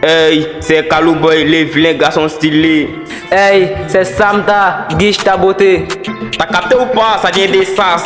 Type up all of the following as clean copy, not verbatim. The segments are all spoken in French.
Hey, c'est Kalouboy, les vilains garçons stylés. Hey, c'est Samta, guiche ta beauté. T'as capté ou pas? Ça vient des sas.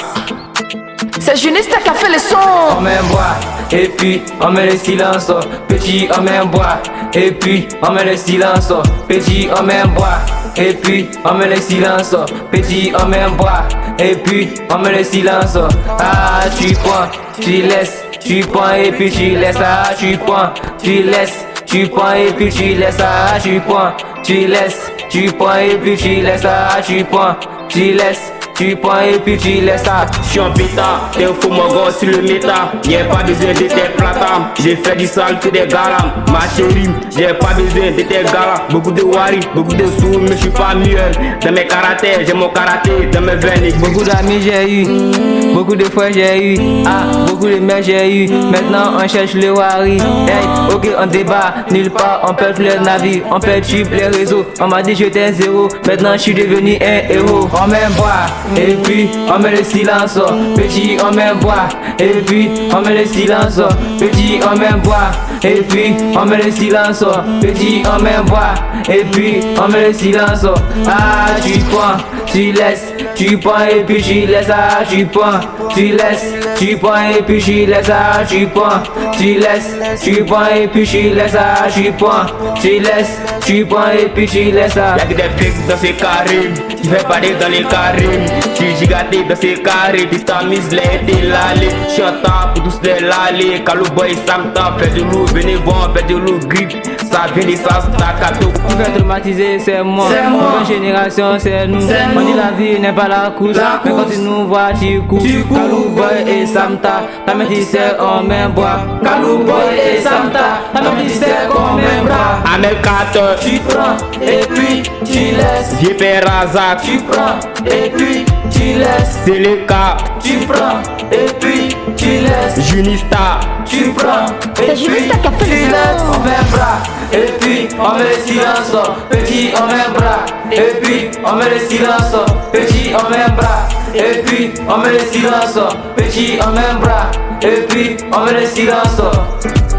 C'est Junista qui a fait le son. On met bois, et puis on met le silence. Petit, on met bois, et puis on met le silence. Petit, on met bois, et puis on met le silence. Petit, on met bois, et puis on met le silence. Ah, tu prends, tu laisses, tu prends et puis tu laisses. Ah, tu prends, tu laisses, tu prends et puis tu laisses. Ah, tu prends, tu laisses, tu prends et puis tu laisses. Ah, tu prends, tu laisses. Tu prends et puis tu laisses ça. J'suis en pétard, t'es un faux mongon sur le méta. Y'a pas besoin de tes platam. J'ai fait du sale que des galam. Ma chérie, j'ai pas besoin de tes galas. Beaucoup de wari, beaucoup de sous, mais j'suis pas mieux. Dans mes karatés, j'ai mon karaté, dans mes veines. Beaucoup d'amis j'ai eu, beaucoup de fois j'ai eu. Ah, beaucoup de mecs j'ai eu. Maintenant on cherche le wari. Hey, ok on débat, nulle part on perd le navire. On perd les réseaux, on m'a dit j'étais un zéro. Maintenant j'suis devenu un héros. On m'aime boire. Et puis on met le silence, petit on met bois. Et puis on met le silence, petit on met bois. Et puis on met le silence, petit on met bois. Et puis on met le silence. Ah tu prends, tu laisses, tu prends et puis tu laisses. Ah tu prends, tu laisses, tu prends et puis tu laisses. Ah tu prends, tu laisses, tu prends et puis tu laisses. Ah tu prends, tu laisses, tu prends et puis tu laisses. Y'a que des flics dans ces carrés, tu fais parler dans les carrés. J'suis gigaté dans ces carrés, tu t'amuses les délalés. J'suis en temps pour tous les lalés. Kalouboy, Samta, fait du loup, venez voir, fait du loup grip. Ça vient des sas, takato. On fait traumatiser, c'est moi. Nouvelle génération, c'est nous. On dit la vie n'est pas la course. Mais quand tu nous vois, tu cours. Kalouboy et Samta, ta mère dit c'est on met bois. Kalouboy et Samta, ta mère dit c'est qu'on met bois. Amel 4, Tu prends et puis tu laisses. Vieux père Razak, Tu prends et puis tu laisses. c'est le cas. Tu prends et puis tu laisses. Junista, Tu prends et C'est puis Junista qui a fait tu le son. laisses. On met bras et puis on met le silence. Petit on met bras et puis on met le silence. Petit on met bras et puis on met le silence. Petit on met bras et puis on met le silence.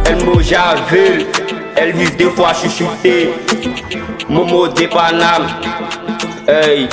elle Mojave, elle vise deux fois chuchoté. Momo de Paname, hey.